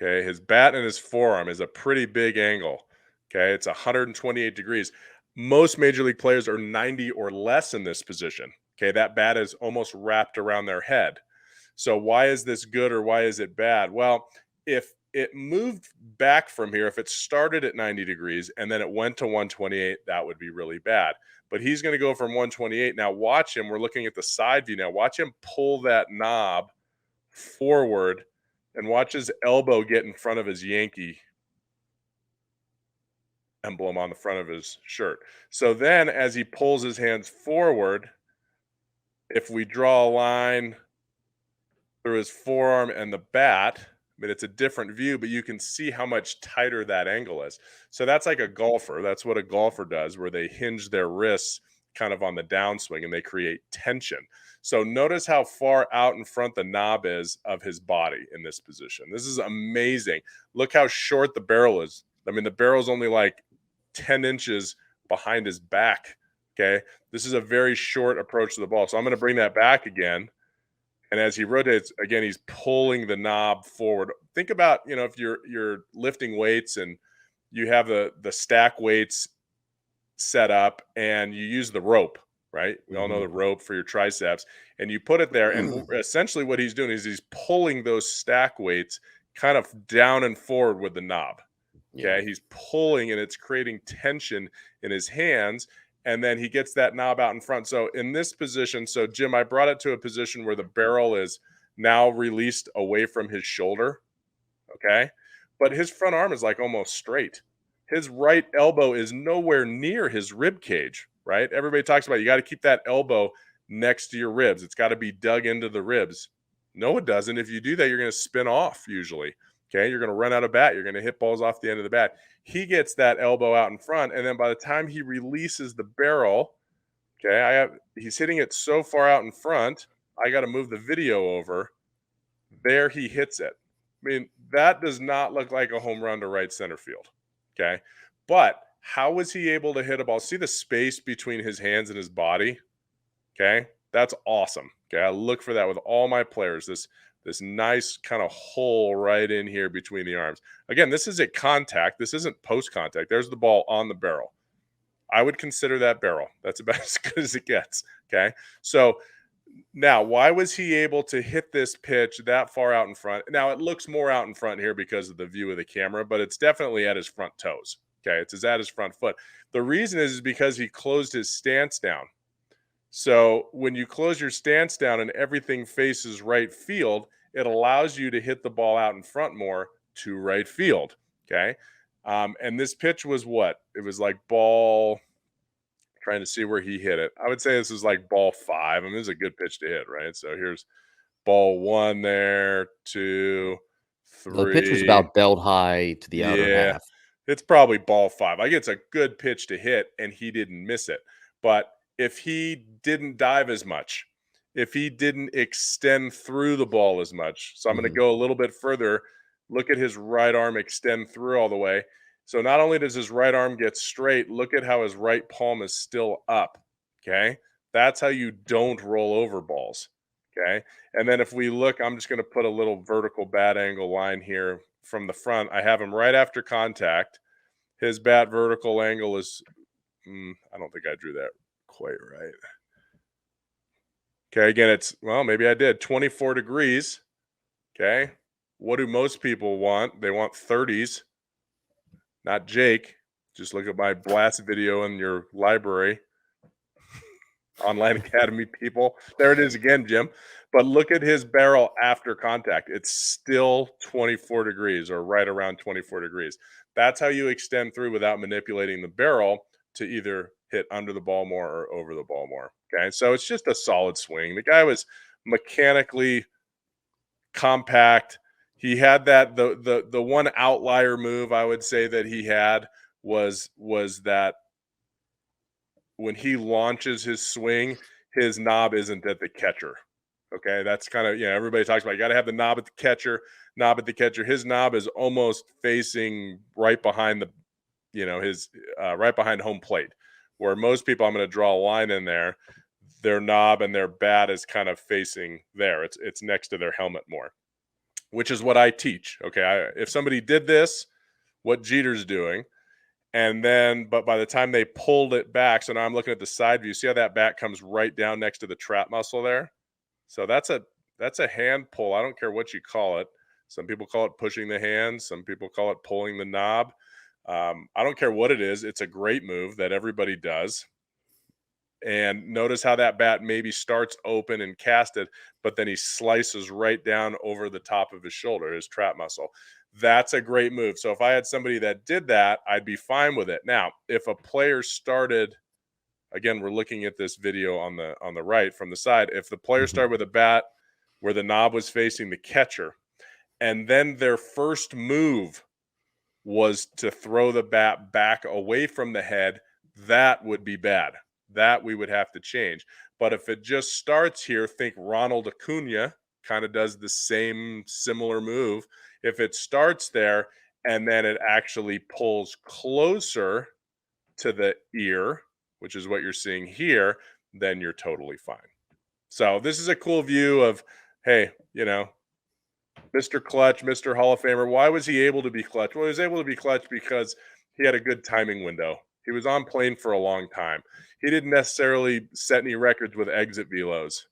Okay, his bat and his forearm is a pretty big angle. Okay, it's 128 degrees. Most major league players are 90 or less in this position. Okay, that bat is almost wrapped around their head. So why is this good or why is it bad? Well, if it moved back from here, if it started at 90 degrees and then it went to 128, that would be really bad. But he's going to go from 128. Now watch him. We're looking at the side view now. Watch him pull that knob forward and watch his elbow get in front of his Yankee emblem on the front of his shirt. So then as he pulls his hands forward, if we draw a line through his forearm and the bat, I mean, it's a different view, but you can see how much tighter that angle is. So that's like a golfer. That's what a golfer does, where they hinge their wrists kind of on the downswing and they create tension. So notice how far out in front the knob is of his body in this position. This is amazing. Look how short the barrel is. I mean, the barrel's only like 10 inches behind his back. Okay. This is a very short approach to the ball. So I'm going to bring that back again. And as he rotates, again, he's pulling the knob forward. Think about, if you're lifting weights and you have the stack weights set up and you use the rope, right? We all know the rope for your triceps, and you put it there. And essentially what he's doing is he's pulling those stack weights kind of down and forward with the knob. Okay. Yeah. He's pulling and it's creating tension in his hands. and then he gets that knob out in front. So in this position, so Jim, I brought it to a position where the barrel is now released away from his shoulder, okay? But his front arm is like almost straight. His right elbow is nowhere near his rib cage, right? Everybody talks about you got to keep that elbow next to your ribs. It's got to be dug into the ribs. No, it doesn't. If you do that, you're going to spin off usually. Okay, you're going to run out of bat. You're going to hit balls off the end of the bat. He gets that elbow out in front, and then by the time he releases the barrel, okay, he's hitting it so far out in front, I got to move the video over. There he hits it. I mean, that does not look like a home run to right center field. Okay. But how was he able to hit a ball? See the space between his hands and his body? Okay. That's awesome. Okay. I look for that with all my players. This nice kind of hole right in here between the arms. Again, this is at contact. This isn't post contact. There's the ball on the barrel. I would consider that barrel. That's about as good as it gets. Okay. So now, why was he able to hit this pitch that far out in front? Now, it looks more out in front here because of the view of the camera, but it's definitely at his front toes. Okay, it's at his front foot. The reason is because he closed his stance down. So when you close your stance down and everything faces right field, it allows you to hit the ball out in front more to right field. Okay, and this pitch was what? It was like ball. Trying to see where he hit it. I would say this is like ball 5. I mean, this is a good pitch to hit, right? So here's ball 1 there, 2, The pitch was 3. about belt high to the outer Yeah, half. it's probably ball 5. Like, it's a good pitch to hit, and he didn't miss it. But if he didn't dive as much, if he didn't extend through the ball as much, so I'm going to Mhm. go a little bit further. Look at his right arm extend through all the way. So not only does his right arm get straight, look at how his right palm is still up. Okay. That's how you don't roll over balls. Okay. And then if we look, I'm just going to put a little vertical bat angle line here from the front. I have him right after contact. His bat vertical angle is, I don't think I drew that quite right. Okay. Again, well, maybe I did 24 degrees. Okay. What do most people want? They want 30s. Not Jake. Just look at my blast video in your library. Online Academy people. There it is again, Jim. But look at his barrel after contact. It's still 24 degrees or right around 24 degrees. That's how you extend through without manipulating the barrel to either hit under the ball more or over the ball more. Okay. So it's just a solid swing. The guy was mechanically compact. He had that the one outlier move I would say that he had was that when he launches his swing, his knob isn't at the catcher. Okay, that's kind of, everybody talks about you got to have the knob at the catcher, knob at the catcher. His knob is almost facing right behind his right behind home plate, where most people, I'm going to draw a line in there, their knob and their bat is kind of facing there. It's next to their helmet more, which is what I teach. Okay, if somebody did this, what Jeter's doing, and then, but by the time they pulled it back, so now I'm looking at the side view. See how that bat comes right down next to the trap muscle there? So that's a hand pull. I don't care what you call it. Some people call it pushing the hand. Some people call it pulling the knob. I don't care what it is. It's a great move that everybody does. And notice how that bat maybe starts open and casted, but then he slices right down over the top of his shoulder, his trap muscle. That's a great move. So if I had somebody that did that, I'd be fine with it. Now, if a player started, again, we're looking at this video on the right from the side. If the player Mhm. started with a bat where the knob was facing the catcher, and then their first move was to throw the bat back away from the head, that would be bad. That we would have to change. But if it just starts here, think Ronald Acuna kind of does the same similar move. If it starts there and then it actually pulls closer to the ear, which is what you're seeing here, then you're totally fine. So this is a cool view of, hey, Mr. Clutch, Mr. Hall of Famer. Why was he able to be clutch? Well, he was able to be clutch because he had a good timing window. He was on plane for a long time. He didn't necessarily set any records with exit velos,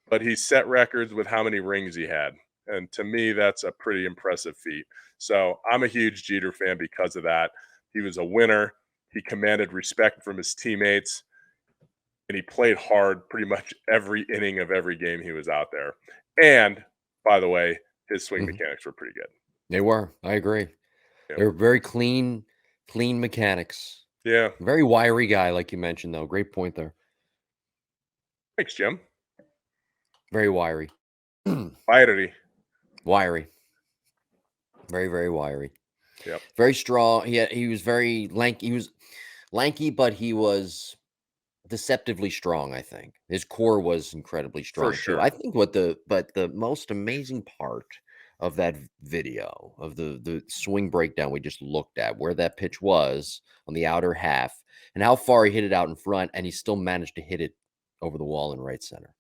but he set records with how many rings he had. And to me, that's a pretty impressive feat. So I'm a huge Jeter fan because of that. He was a winner. He commanded respect from his teammates. and he played hard pretty much every inning of every game he was out there. And by the way, his swing Mhm. mechanics were pretty good. They were. I agree. Yep. They're very clean mechanics. Yeah. Very wiry guy, like you mentioned, though. Great point there. Thanks, Jim. Very wiry. Wiry. Wiry. Very, very wiry. Yep. Very strong. He was very lanky. He was lanky, but he was deceptively strong. I think his core was incredibly For strong too. sure. I think the most amazing part of that video of the swing breakdown we just looked at, where that pitch was on the outer half and how far he hit it out in front, and he still managed to hit it over the wall in right center.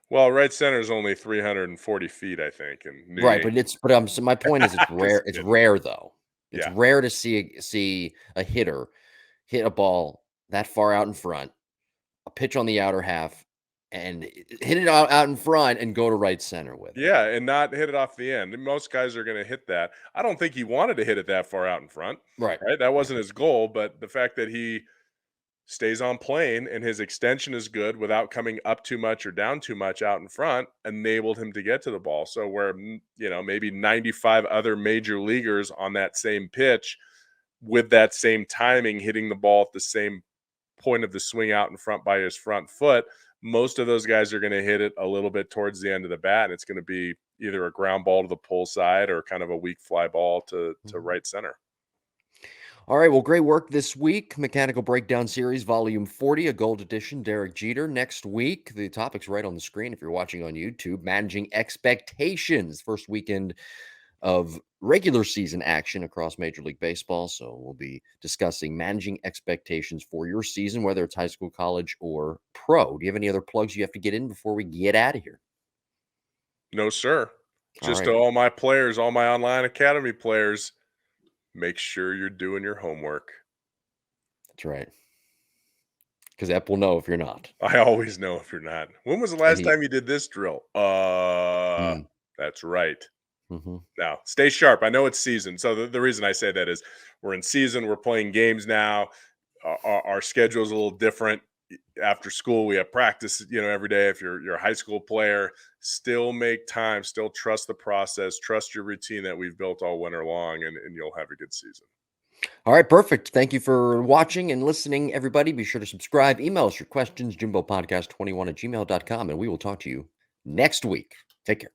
Well, right center is only 340 feet, I think, and Right, he so my point is just it's kidding. rare though. It's Yeah. rare to see a hitter hit a ball that far out in front, a pitch on the outer half, and hit it out in front and go to right center with it. Yeah, and not hit it off the end. Most guys are going to hit that. I don't think he wanted to hit it that far out in front, Right. right? That Right. wasn't his goal, but the fact that he stays on plane and his extension is good without coming up too much or down too much out in front enabled him to get to the ball. So where maybe 95 other major leaguers on that same pitch with that same timing hitting the ball at the same point of the swing out in front by his front foot, most of those guys are going to hit it a little bit towards the end of the bat, and it's going to be either a ground ball to the pull side or kind of a weak fly ball to Mhm. right center. All right. Well, great work this week. Mechanical Breakdown Series, Volume 40, a gold edition. Derek Jeter. Next week, the topic's right on the screen if you're watching on YouTube. Managing expectations. First weekend of regular season action across Major League Baseball. So we'll be discussing managing expectations for your season, whether it's high school, college, or pro. Do you have any other plugs you have to get in before we get out of here? No, sir. All Just to right. all my players, all my online academy players, make sure you're doing your homework. That's right. Because Ep will know if you're not. I always know if you're not. When was the And last he, time you did this drill? mm, That's right. mhm. Now, stay sharp. I know it's season. So the reason I say that is we're in season, we're playing games now. Our schedule is a little different. After school, we have practice, every day. If you're a high school player, still make time, still trust the process, trust your routine that we've built all winter long, and you'll have a good season. All right, perfect. Thank you for watching and listening, everybody. Be sure to subscribe. Email us your questions, jimbopodcast21@gmail.com, and we will talk to you next week. Take care.